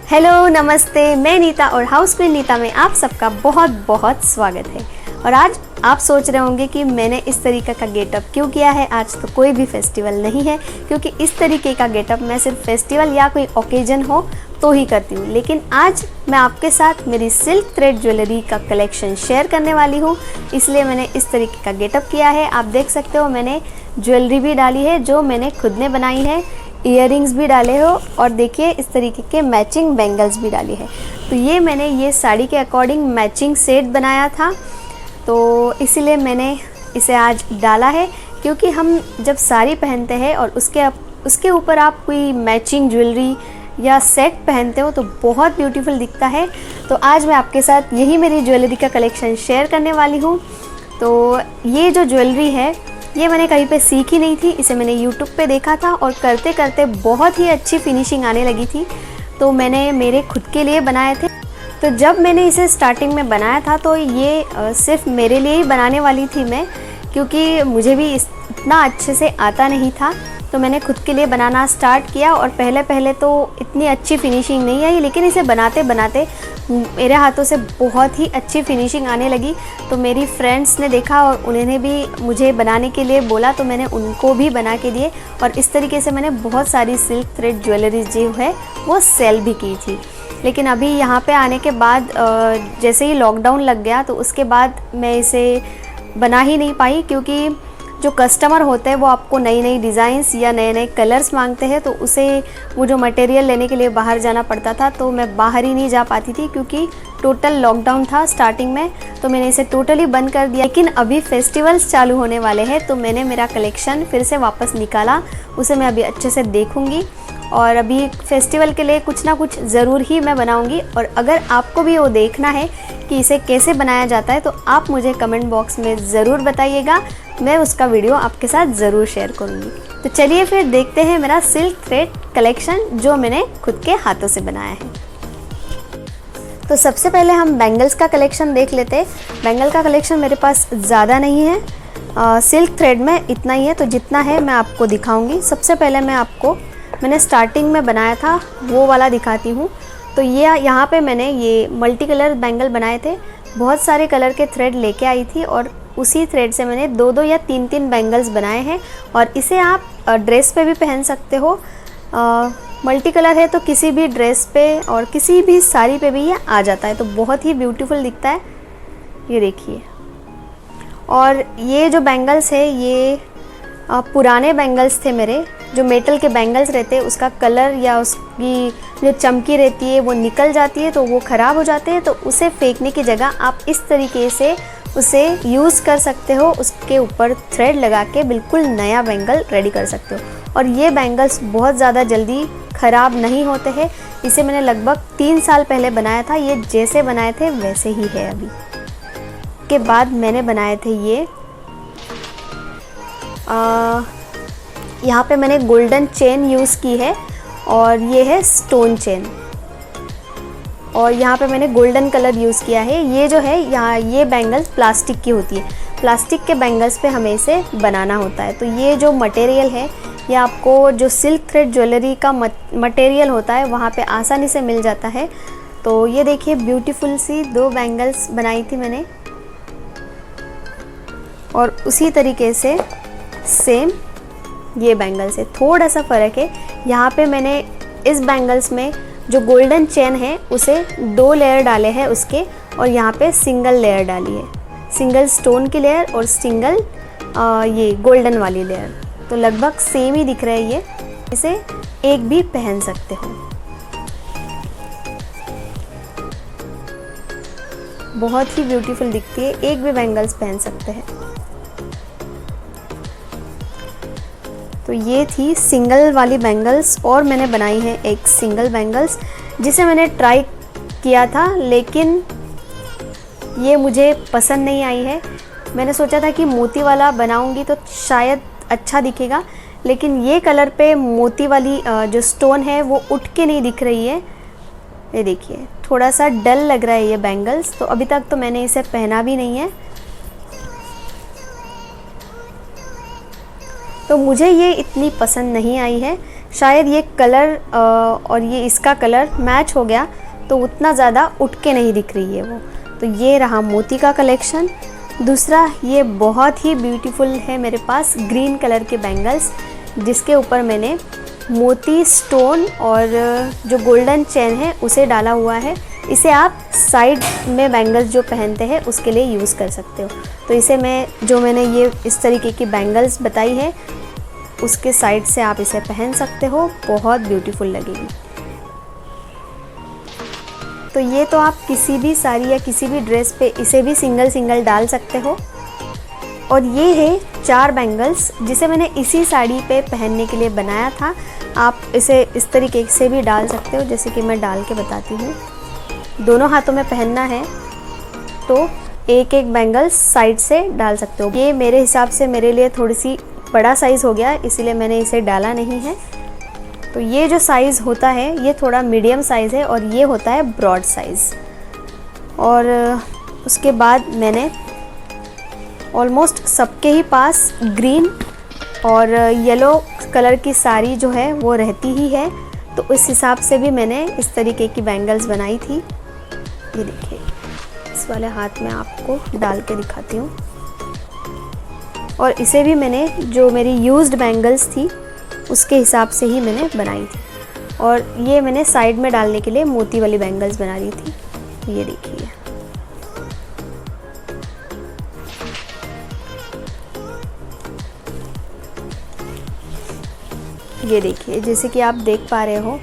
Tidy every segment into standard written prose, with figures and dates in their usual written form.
Hello नमस्ते, मैं नीता और हाउस क्वीन नीता में आप सबका बहुत बहुत स्वागत है। और आज आप सोच रहे होंगे कि मैंने इस तरीके का गेटअप क्यों किया है। आज तो कोई भी फेस्टिवल नहीं है, क्योंकि इस तरीके का गेटअप मैं सिर्फ फेस्टिवल या कोई ओकेजन हो तो ही करती हूँ। लेकिन आज मैं आपके साथ मेरी सिल्क थ्रेड ज्वेलरी का कलेक्शन शेयर करने वाली हूँ, इसलिए मैंने इस तरीके का गेटअप किया है। आप देख सकते हो मैंने ज्वेलरी भी डाली है जो मैंने खुद ने बनाई है, इयररिंग्स भी डाले हो और देखिए इस तरीके के मैचिंग बैंगल्स भी डाली है। तो ये मैंने ये साड़ी के अकॉर्डिंग मैचिंग सेट बनाया था, तो इसीलिए मैंने इसे आज डाला है। क्योंकि हम जब साड़ी पहनते हैं और उसके ऊपर आप कोई मैचिंग ज्वेलरी या सेट पहनते हो तो बहुत ब्यूटीफुल दिखता है। तो आज मैं आपके साथ यही मेरी ज्वेलरी का कलेक्शन शेयर करने वाली हूँ। तो ये जो ज्वेलरी है ये मैंने कहीं पे सीखी नहीं थी, इसे मैंने YouTube पे देखा था और करते करते बहुत ही अच्छी फिनिशिंग आने लगी थी, तो मैंने मेरे खुद के लिए बनाए थे। तो जब मैंने इसे स्टार्टिंग में बनाया था तो ये सिर्फ मेरे लिए ही बनाने वाली थी मैं, क्योंकि मुझे भी इतना अच्छे से आता नहीं था। तो मैंने खुद के लिए बनाना स्टार्ट किया और पहले तो इतनी अच्छी फिनिशिंग नहीं आई, लेकिन इसे बनाते बनाते मेरे हाथों से बहुत ही अच्छी फिनिशिंग आने लगी। तो मेरी फ्रेंड्स ने देखा और उन्होंने भी मुझे बनाने के लिए बोला, तो मैंने उनको भी बना के दिए। और इस तरीके से मैंने बहुत सारी सिल्क थ्रेड ज्वेलरी जो है वो सेल भी की थी। लेकिन अभी यहाँ पे आने के बाद जैसे ही लॉकडाउन लग गया तो उसके बाद मैं इसे बना ही नहीं पाई, क्योंकि जो कस्टमर होते हैं वो आपको नई नई डिज़ाइंस या नए नए कलर्स मांगते हैं, तो उसे वो जो मटेरियल लेने के लिए बाहर जाना पड़ता था, तो मैं बाहर ही नहीं जा पाती थी क्योंकि टोटल लॉकडाउन था स्टार्टिंग में। तो मैंने इसे टोटली बंद कर दिया। लेकिन अभी फेस्टिवल्स चालू होने वाले हैं तो मैंने मेरा कलेक्शन फिर से वापस निकाला, उसे मैं अभी अच्छे से देखूँगी और अभी फेस्टिवल के लिए कुछ ना कुछ ज़रूर ही मैं बनाऊंगी। और अगर आपको भी वो देखना है कि इसे कैसे बनाया जाता है तो आप मुझे कमेंट बॉक्स में ज़रूर बताइएगा, मैं उसका वीडियो आपके साथ ज़रूर शेयर करूंगी। तो चलिए फिर देखते हैं मेरा सिल्क थ्रेड कलेक्शन जो मैंने खुद के हाथों से बनाया है। तो सबसे पहले हम बैंगल्स का कलेक्शन देख लेते हैं। बैंगल का कलेक्शन मेरे पास ज़्यादा नहीं है, सिल्क थ्रेड में इतना ही है, तो जितना है मैं आपको दिखाऊंगी। सबसे पहले मैंने स्टार्टिंग में बनाया था वो वाला दिखाती हूँ। तो ये यहाँ पे मैंने ये मल्टी कलर बैंगल बनाए थे, बहुत सारे कलर के थ्रेड लेके आई थी और उसी थ्रेड से मैंने दो या तीन बैंगल्स बनाए हैं। और इसे आप ड्रेस पे भी पहन सकते हो, मल्टी कलर है तो किसी भी ड्रेस पे और किसी भी साड़ी पे भी ये आ जाता है, तो बहुत ही ब्यूटीफुल दिखता है। ये देखिए। और ये जो बैंगल्स है ये पुराने बैंगल्स थे मेरे, जो मेटल के बैंगल्स रहते हैं उसका कलर या उसकी जो चमकी रहती है वो निकल जाती है, तो वो ख़राब हो जाते हैं। तो उसे फेंकने की जगह आप इस तरीके से उसे यूज़ कर सकते हो, उसके ऊपर थ्रेड लगा के बिल्कुल नया बैंगल रेडी कर सकते हो। और ये बैंगल्स बहुत ज़्यादा जल्दी ख़राब नहीं होते हैं। इसे मैंने लगभग 3 साल पहले बनाया था, ये जैसे बनाए थे वैसे ही है अभी। के बाद मैंने बनाए थे ये यहाँ पे मैंने गोल्डन चेन यूज़ की है और ये है स्टोन चेन, और यहाँ पे मैंने गोल्डन कलर यूज़ किया है। ये जो है यहाँ ये बैंगल्स प्लास्टिक की होती है, प्लास्टिक के बैंगल्स पे हमें इसे बनाना होता है। तो ये जो मटेरियल है ये आपको जो सिल्क थ्रेड ज्वेलरी का मटेरियल होता है वहाँ पे आसानी से मिल जाता है। तो ये देखिए ब्यूटीफुल सी 2 बैंगल्स बनाई थी मैंने, और उसी तरीके से सेम ये बैंगल्स है। थोड़ा सा फ़र्क है, यहाँ पे मैंने इस बैंगल्स में जो गोल्डन चेन है उसे 2 लेयर डाले हैं उसके, और यहाँ पे सिंगल लेयर डाली है, सिंगल स्टोन की लेयर और सिंगल ये गोल्डन वाली लेयर। तो लगभग सेम ही दिख रहा है ये, इसे एक भी पहन सकते हो। बहुत ही ब्यूटीफुल दिखती है, एक भी बैंगल्स पहन सकते हैं। तो ये थी सिंगल वाली बैंगल्स, और मैंने बनाई है एक सिंगल बैंगल्स जिसे मैंने ट्राई किया था, लेकिन ये मुझे पसंद नहीं आई है। मैंने सोचा था कि मोती वाला बनाऊंगी तो शायद अच्छा दिखेगा, लेकिन ये कलर पे मोती वाली जो स्टोन है वो उठ के नहीं दिख रही है। ये देखिए थोड़ा सा डल लग रहा है ये बैंगल्स। तो अभी तक तो मैंने इसे पहना भी नहीं है, तो मुझे ये इतनी पसंद नहीं आई है। शायद ये कलर और ये इसका कलर मैच हो गया तो उतना ज़्यादा उठ के नहीं दिख रही है वो। तो ये रहा मोती का कलेक्शन। दूसरा ये बहुत ही ब्यूटीफुल है मेरे पास ग्रीन कलर के बैंगल्स, जिसके ऊपर मैंने मोती स्टोन और जो गोल्डन चेन है उसे डाला हुआ है। इसे आप साइड में बैंगल्स जो पहनते हैं उसके लिए यूज़ कर सकते हो। तो इसे मैंने ये इस तरीके की बैंगल्स बताई है उसके साइड से आप इसे पहन सकते हो, बहुत ब्यूटीफुल लगेगी। तो ये तो आप किसी भी साड़ी या किसी भी ड्रेस पे इसे भी सिंगल सिंगल डाल सकते हो। और ये है 4 बैंगल्स जिसे मैंने इसी साड़ी पे पहनने के लिए बनाया था। आप इसे इस तरीके से भी डाल सकते हो, जैसे कि मैं डाल के बताती हूँ। दोनों हाथों में पहनना है तो एक एक बैंगल साइड से डाल सकते हो। ये मेरे हिसाब से मेरे लिए थोड़ी सी बड़ा साइज़ हो गया, इसीलिए मैंने इसे डाला नहीं है। तो ये जो साइज़ होता है ये थोड़ा मीडियम साइज़ है और ये होता है ब्रॉड साइज़। और उसके बाद मैंने ऑलमोस्ट सबके ही पास ग्रीन और येलो कलर की साड़ी जो है वो रहती ही है, तो इस हिसाब से भी मैंने इस तरीके की बैंगल्स बनाई थी। ये देखिए, इस वाले हाथ में आपको डाल के दिखाती हूँ। और इसे भी मैंने जो मेरी यूज्ड बैंगल्स थी उसके हिसाब से ही मैंने बनाई थी। और ये मैंने साइड में डालने के लिए मोती वाली बैंगल्स बना रही थी। ये देखिए, ये देखिए, जैसे कि आप देख पा रहे हो,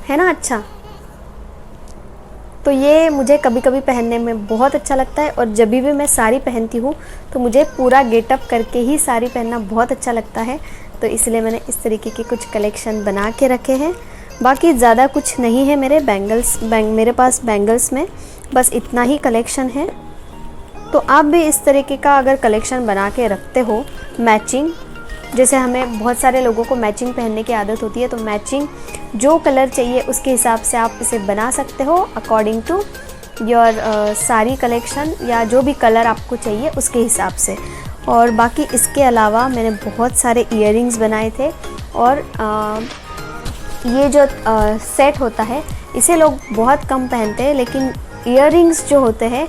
है ना अच्छा। तो ये मुझे कभी कभी पहनने में बहुत अच्छा लगता है और जब भी मैं साड़ी पहनती हूँ तो मुझे पूरा गेटअप करके ही साड़ी पहनना बहुत अच्छा लगता है। तो इसलिए मैंने इस तरीके के कुछ कलेक्शन बना के रखे हैं। बाकी ज़्यादा कुछ नहीं है मेरे पास बैंगल्स में, बस इतना ही कलेक्शन है। तो आप भी इस तरीके का अगर कलेक्शन बना के रखते हो मैचिंग, जैसे हमें बहुत सारे लोगों को मैचिंग पहनने की आदत होती है, तो मैचिंग जो कलर चाहिए उसके हिसाब से आप इसे बना सकते हो according to your sari collection, या जो भी कलर आपको चाहिए उसके हिसाब से। और बाकी इसके अलावा मैंने बहुत सारे इयररिंग्स बनाए थे। और ये जो सेट होता है इसे लोग बहुत कम पहनते हैं, लेकिन इयररिंग्स जो होते हैं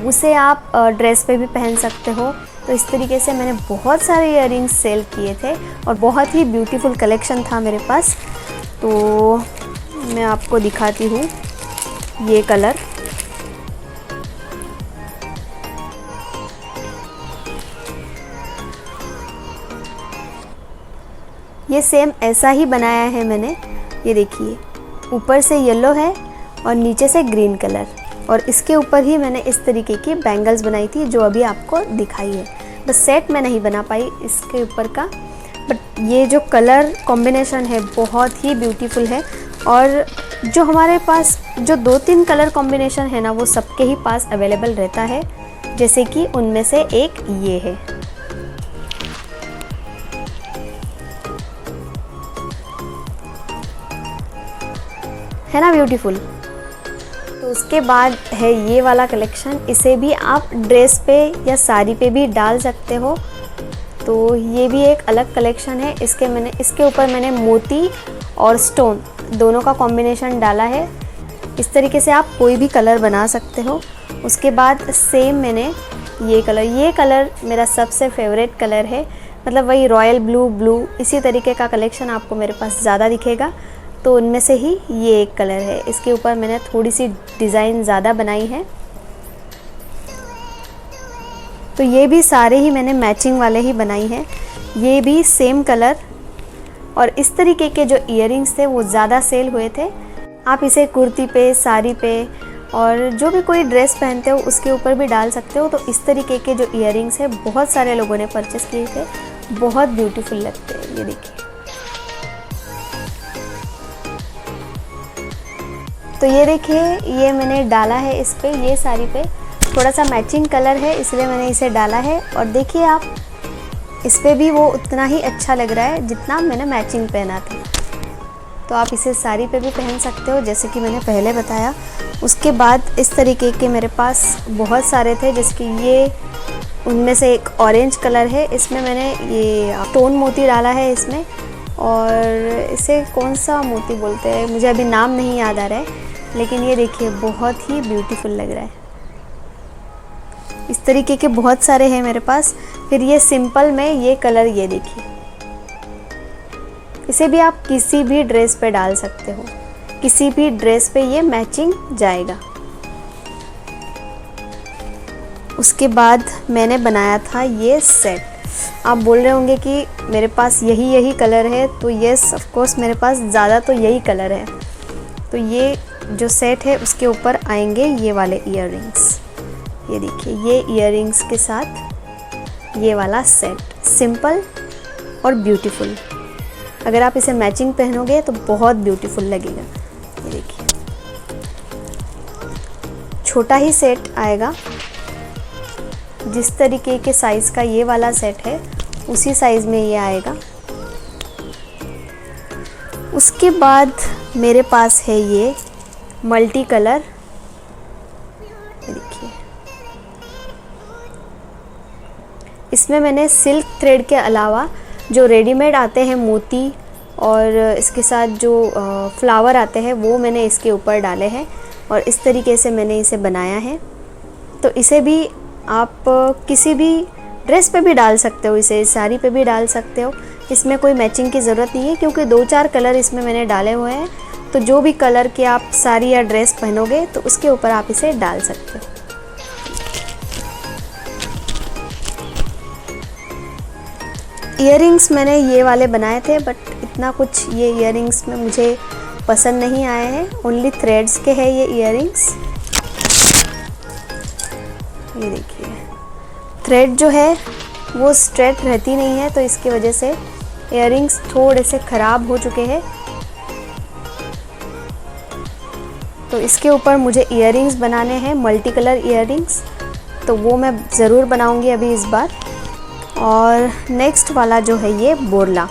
उसे आप ड्रेस पे भी पहन सकते हो। तो इस तरीके से मैंने बहुत सारे इयररिंग्स सेल किए थे और बहुत ही ब्यूटीफुल कलेक्शन था मेरे पास। तो मैं आपको दिखाती हूँ ये कलर। ये सेम ऐसा ही बनाया है मैंने। ये देखिए, ऊपर से येलो है और नीचे से ग्रीन कलर, और इसके ऊपर ही मैंने इस तरीके की बैंगल्स बनाई थी जो अभी आपको दिखाई है। बस सेट में नहीं बना पाई इसके ऊपर का, बट ये जो कलर कॉम्बिनेशन है बहुत ही ब्यूटीफुल है। और जो हमारे पास जो 2-3 कलर कॉम्बिनेशन है ना, वो सबके ही पास अवेलेबल रहता है, जैसे कि उनमें से एक ये है ना ब्यूटीफुल। तो उसके बाद है ये वाला कलेक्शन, इसे भी आप ड्रेस पे या साड़ी पे भी डाल सकते हो। तो ये भी एक अलग कलेक्शन है। इसके ऊपर मैंने मोती और स्टोन दोनों का कॉम्बिनेशन डाला है। इस तरीके से आप कोई भी कलर बना सकते हो। उसके बाद सेम मैंने ये कलर मेरा सबसे फेवरेट कलर है, मतलब वही रॉयल ब्लू इसी तरीके का कलेक्शन आपको मेरे पास ज़्यादा दिखेगा। तो उनमें से ही ये एक कलर है। इसके ऊपर मैंने थोड़ी सी डिज़ाइन ज़्यादा बनाई है। तो ये भी सारे ही मैंने मैचिंग वाले ही बनाई है। ये भी सेम कलर। और इस तरीके के जो इयररिंग्स थे वो ज़्यादा सेल हुए थे। आप इसे कुर्ती पे, साड़ी पे और जो भी कोई ड्रेस पहनते हो उसके ऊपर भी डाल सकते हो। तो इस तरीके के जो इयररिंग्स है बहुत सारे लोगों ने परचेस किए थे, बहुत ब्यूटीफुल लगते हैं। ये देखिए, तो ये देखिए, ये मैंने डाला है इस पे, ये साड़ी पे थोड़ा सा मैचिंग कलर है इसलिए मैंने इसे डाला है। और देखिए आप, इस पे भी वो उतना ही अच्छा लग रहा है जितना मैंने मैचिंग पहना था। तो आप इसे साड़ी पे भी पहन सकते हो जैसे कि मैंने पहले बताया। उसके बाद इस तरीके के मेरे पास बहुत सारे थे, जैसे कि ये उनमें से एक ऑरेंज कलर है, इसमें मैंने ये स्टोन मोती डाला है इसमें, और इसे कौन सा मोती बोलते हैं मुझे अभी नाम नहीं याद आ रहा है, लेकिन ये देखिए बहुत ही ब्यूटीफुल लग रहा है। इस तरीके के बहुत सारे हैं मेरे पास। फिर ये सिंपल में ये कलर, ये देखिए, इसे भी आप किसी भी ड्रेस पे डाल सकते हो, किसी भी ड्रेस पे ये मैचिंग जाएगा। उसके बाद मैंने बनाया था ये सेट। आप बोल रहे होंगे कि मेरे पास यही कलर है, तो यस ऑफ कोर्स मेरे पास ज़्यादा तो यही कलर है। तो ये जो सेट है उसके ऊपर आएंगे ये वाले इयररिंग्स। ये देखिए, ये इयररिंग्स के साथ ये वाला सेट, सिंपल और ब्यूटीफुल। अगर आप इसे मैचिंग पहनोगे तो बहुत ब्यूटीफुल लगेगा। ये देखिए, छोटा ही सेट आएगा, जिस तरीके के साइज़ का ये वाला सेट है उसी साइज़ में ये आएगा। उसके बाद मेरे पास है ये मल्टी कलर। देखिए, इसमें मैंने सिल्क थ्रेड के अलावा जो रेडीमेड आते हैं मोती और इसके साथ जो फ्लावर आते हैं वो मैंने इसके ऊपर डाले हैं, और इस तरीके से मैंने इसे बनाया है। तो इसे भी आप किसी भी ड्रेस पे भी डाल सकते हो, इसे साड़ी पे भी डाल सकते हो। इसमें कोई मैचिंग की ज़रूरत नहीं है, क्योंकि 2-4 कलर इसमें मैंने डाले हुए हैं। तो जो भी कलर के आप साड़ी या ड्रेस पहनोगे तो उसके ऊपर आप इसे डाल सकते हो। इयररिंग्स मैंने ये वाले बनाए थे, बट इतना कुछ ये इयररिंग्स में मुझे पसंद नहीं आए हैं। ओनली थ्रेड्स के हैं ये इयररिंग्स। ये देखिए, थ्रेड जो है वो स्ट्रेट रहती नहीं है, तो इसकी वजह से इयररिंग्स थोड़े से ख़राब हो चुके हैं। तो इसके ऊपर मुझे इयररिंग्स बनाने हैं, मल्टी कलर इयररिंग्स, तो वो मैं ज़रूर बनाऊंगी अभी इस बार। और नेक्स्ट वाला जो है ये बोरला।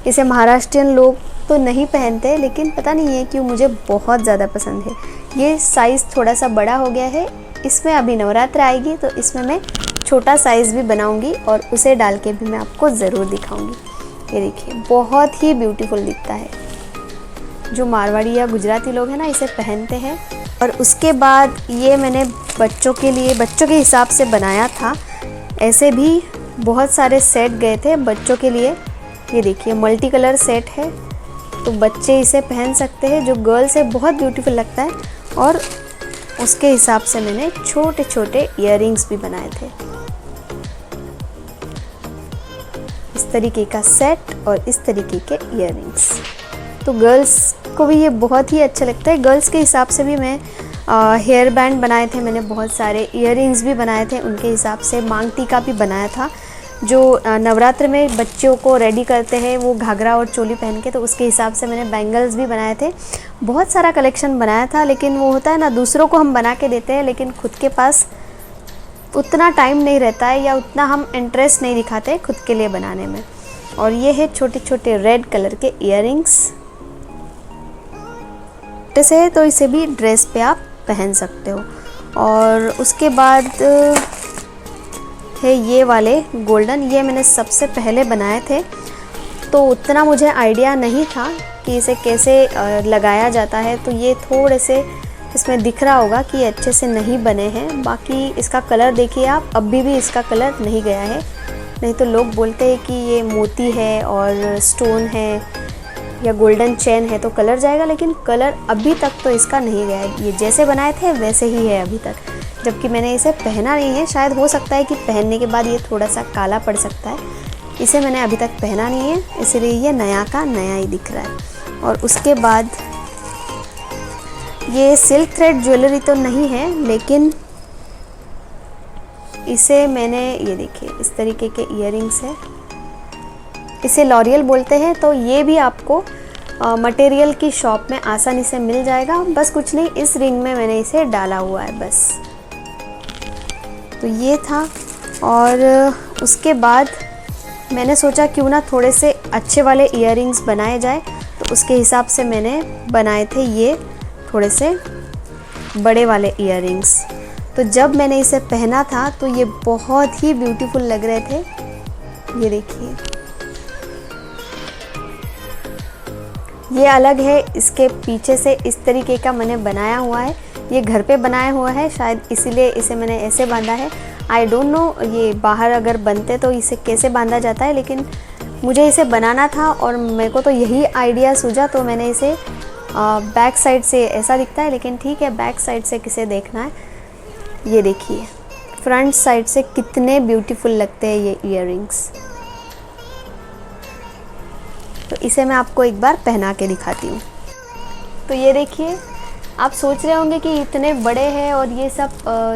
इसे महाराष्ट्रियन लोग तो नहीं पहनते, लेकिन पता नहीं है क्यों मुझे बहुत ज़्यादा पसंद है। ये साइज़ थोड़ा सा बड़ा हो गया है। इसमें अभी नवरात्र आएगी तो इसमें मैं छोटा साइज़ भी बनाऊंगी और उसे डाल के भी मैं आपको ज़रूर दिखाऊंगी। ये देखिए, बहुत ही ब्यूटीफुल दिखता है। जो मारवाड़ी या गुजराती लोग हैं ना, इसे पहनते हैं। और उसके बाद ये मैंने बच्चों के लिए, बच्चों के हिसाब से बनाया था। ऐसे भी बहुत सारे सेट गए थे बच्चों के लिए। ये देखिए, मल्टी कलर सेट है, तो बच्चे इसे पहन सकते हैं। जो गर्ल्स है बहुत ब्यूटीफुल लगता है। और उसके हिसाब से मैंने छोटे छोटे इयररिंग्स भी बनाए थे। इस तरीके का सेट और इस तरीके के इयररिंग्स, तो गर्ल्स को भी ये बहुत ही अच्छा लगता है। गर्ल्स के हिसाब से भी मैं हेयर बैंड बनाए थे, मैंने बहुत सारे इयररिंग्स भी बनाए थे उनके हिसाब से। मांग टीका भी बनाया था, जो नवरात्र में बच्चों को रेडी करते हैं वो घाघरा और चोली पहन के, तो उसके हिसाब से मैंने बैंगल्स भी बनाए थे। बहुत सारा कलेक्शन बनाया था, लेकिन वो होता है ना, दूसरों को हम बना के देते हैं लेकिन खुद के पास उतना टाइम नहीं रहता है या उतना हम इंटरेस्ट नहीं दिखाते खुद के लिए बनाने में। और ये है छोटे छोटे रेड कलर के इयररिंग्स। जैसे है तो इसे भी ड्रेस पे आप पहन सकते हो। और उसके बाद है ये वाले गोल्डन, ये मैंने सबसे पहले बनाए थे, तो उतना मुझे आइडिया नहीं था कि इसे कैसे लगाया जाता है। तो ये थोड़े से इसमें दिख रहा होगा कि अच्छे से नहीं बने हैं। बाकी इसका कलर देखिए आप, अभी भी इसका कलर नहीं गया है। नहीं तो लोग बोलते हैं कि ये मोती है और स्टोन है या गोल्डन चेन है तो कलर जाएगा, लेकिन कलर अभी तक तो इसका नहीं गया है। ये जैसे बनाए थे वैसे ही है अभी तक, जबकि मैंने इसे पहना नहीं है। शायद हो सकता है कि पहनने के बाद ये थोड़ा सा काला पड़ सकता है। इसे मैंने अभी तक पहना नहीं है, इसलिए ये नया का नया ही दिख रहा है। और उसके बाद ये सिल्क थ्रेड ज्वेलरी तो नहीं है, लेकिन इसे मैंने, ये देखिए इस तरीके के इयररिंग्स है। इसे लॉरियल बोलते हैं। तो ये भी आपको मटेरियल की शॉप में आसानी से मिल जाएगा। बस कुछ नहीं, इस रिंग में मैंने इसे डाला हुआ है बस। तो ये था। और उसके बाद मैंने सोचा क्यों ना थोड़े से अच्छे वाले इयररिंग्स बनाए जाए, तो उसके हिसाब से मैंने बनाए थे ये थोड़े से बड़े वाले इयररिंग्स। तो जब मैंने इसे पहना था तो ये बहुत ही ब्यूटीफुल लग रहे थे। ये देखिए, ये अलग है, इसके पीछे से इस तरीके का मैंने बनाया हुआ है। ये घर पे बनाया हुआ है, शायद इसीलिए इसे मैंने ऐसे बांधा है। आई डोंट नो ये बाहर अगर बनते तो इसे कैसे बांधा जाता है, लेकिन मुझे इसे बनाना था और मेरे को तो यही आइडिया सूझा, तो मैंने इसे बैक साइड से, ऐसा दिखता है लेकिन ठीक है, बैक साइड से किसे देखना है। ये देखिए फ्रंट साइड से कितने ब्यूटीफुल लगते हैं ये इयररिंग्स। तो इसे मैं आपको एक बार पहना के दिखाती हूँ। तो ये देखिए, आप सोच रहे होंगे कि इतने बड़े हैं और ये सब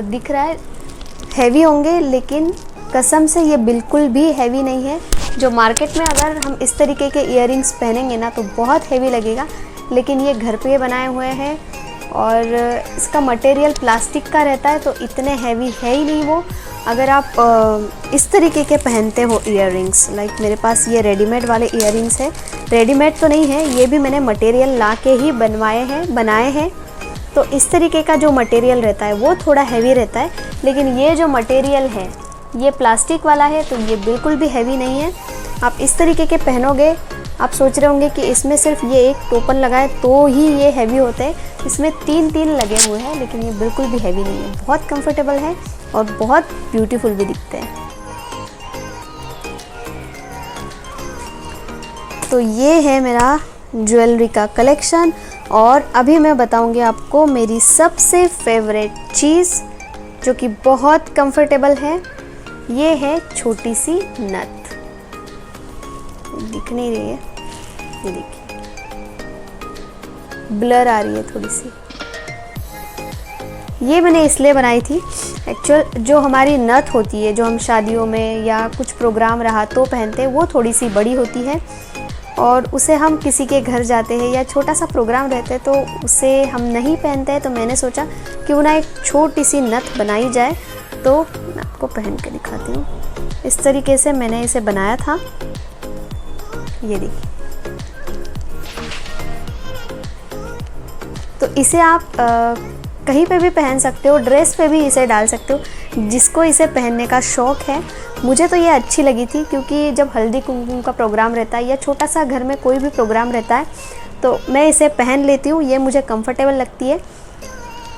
दिख रहा है हैवी होंगे, लेकिन कसम से ये बिल्कुल भी हैवी नहीं है। जो मार्केट में अगर हम इस तरीके के इयररिंग्स पहनेंगे ना तो बहुत हैवी लगेगा, लेकिन ये घर पे बनाए हुए हैं और इसका मटेरियल प्लास्टिक का रहता है, तो इतने हैवी है ही नहीं वो। अगर आप इस तरीके के पहनते हो इयररिंग्स, लाइक मेरे पास ये रेडीमेड वाले इयररिंग्स है, रेडीमेड तो नहीं है, ये भी मैंने मटेरियल ला के ही बनाए हैं। तो इस तरीके का जो मटेरियल रहता है वो थोड़ा हैवी रहता है, लेकिन ये जो मटेरियल है ये प्लास्टिक वाला है, तो ये बिल्कुल भी हैवी नहीं है। आप इस तरीके के पहनोगे, आप सोच रहे होंगे कि इसमें सिर्फ ये एक टोपन लगा है तो ही ये हैवी होते हैं, इसमें तीन लगे हुए हैं, लेकिन ये बिल्कुल भी हैवी नहीं है। बहुत कंफर्टेबल है और बहुत ब्यूटीफुल भी दिखते हैं। तो ये है मेरा ज्वेलरी का कलेक्शन, और अभी मैं बताऊंगी आपको मेरी सबसे फेवरेट चीज़ जो कि बहुत कंफर्टेबल है। ये है छोटी सी नथ, दिख नहीं रही है, ये देखिए ब्लर आ रही है थोड़ी सी। ये मैंने इसलिए बनाई थी, एक्चुअल जो हमारी नथ होती है, जो हम शादियों में या कुछ प्रोग्राम रहा तो पहनते हैं, वो थोड़ी सी बड़ी होती है और उसे हम किसी के घर जाते हैं या छोटा सा प्रोग्राम रहते हैं तो उसे हम नहीं पहनते हैं। तो मैंने सोचा क्यों ना एक छोटी सी नथ बनाई जाए, तो मैं आपको पहन के दिखाती हूँ। इस तरीके से मैंने इसे बनाया था, ये देखिए। तो इसे आप कहीं पे भी पहन सकते हो, ड्रेस पे भी इसे डाल सकते हो, जिसको इसे पहनने का शौक़ है। मुझे तो ये अच्छी लगी थी, क्योंकि जब हल्दी कुमकुम का प्रोग्राम रहता है या छोटा सा घर में कोई भी प्रोग्राम रहता है तो मैं इसे पहन लेती हूँ। ये मुझे कंफर्टेबल लगती है,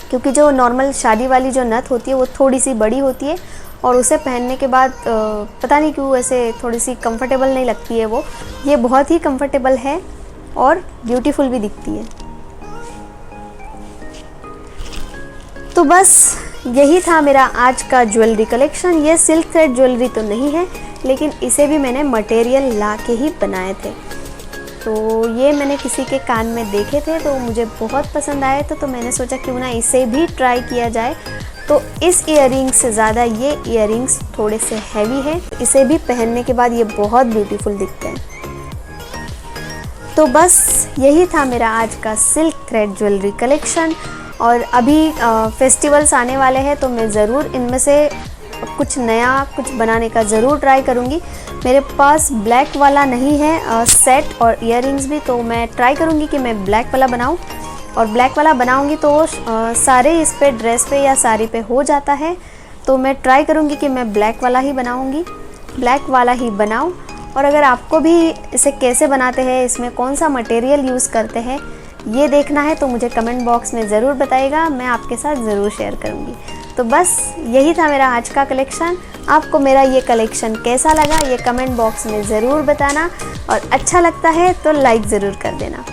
क्योंकि जो नॉर्मल शादी वाली जो नथ होती है वो थोड़ी सी बड़ी होती है और उसे पहनने के बाद पता नहीं क्यों ऐसे थोड़ी सी कंफर्टेबल नहीं लगती है वो। ये बहुत ही कंफर्टेबल है और ब्यूटीफुल भी दिखती है। तो बस यही था मेरा आज का ज्वेलरी कलेक्शन। ये सिल्क थ्रेड ज्वेलरी तो नहीं है, लेकिन इसे भी मैंने मटेरियल ला के ही बनाए थे। तो ये मैंने किसी के कान में देखे थे तो मुझे बहुत पसंद आए, तो मैंने सोचा क्यों ना इसे भी ट्राई किया जाए। तो इस इयररिंग्स से ज़्यादा ये इयररिंग्स थोड़े से हैवी है, इसे भी पहनने के बाद ये बहुत ब्यूटीफुल दिखते हैं। तो बस यही था मेरा आज का सिल्क थ्रेड ज्वेलरी कलेक्शन। और अभी फेस्टिवल्स आने वाले हैं, तो मैं ज़रूर इनमें से कुछ नया कुछ बनाने का ज़रूर ट्राई करूँगी। मेरे पास ब्लैक वाला नहीं है सेट और इयररिंग्स भी, तो मैं ट्राई करूँगी कि मैं ब्लैक वाला बनाऊँ। और ब्लैक वाला बनाऊँगी तो सारे इस पे ड्रेस पे या साड़ी पे हो जाता है, तो मैं ट्राई करूँगी कि मैं ब्लैक वाला ही बनाऊँ। और अगर आपको भी इसे कैसे बनाते हैं, इसमें कौन सा मटेरियल यूज़ करते हैं, ये देखना है तो मुझे कमेंट बॉक्स में ज़रूर बताइएगा, मैं आपके साथ ज़रूर शेयर करूँगी। तो बस यही था मेरा आज का कलेक्शन। आपको मेरा ये कलेक्शन कैसा लगा ये कमेंट बॉक्स में ज़रूर बताना, और अच्छा लगता है तो लाइक ज़रूर कर देना।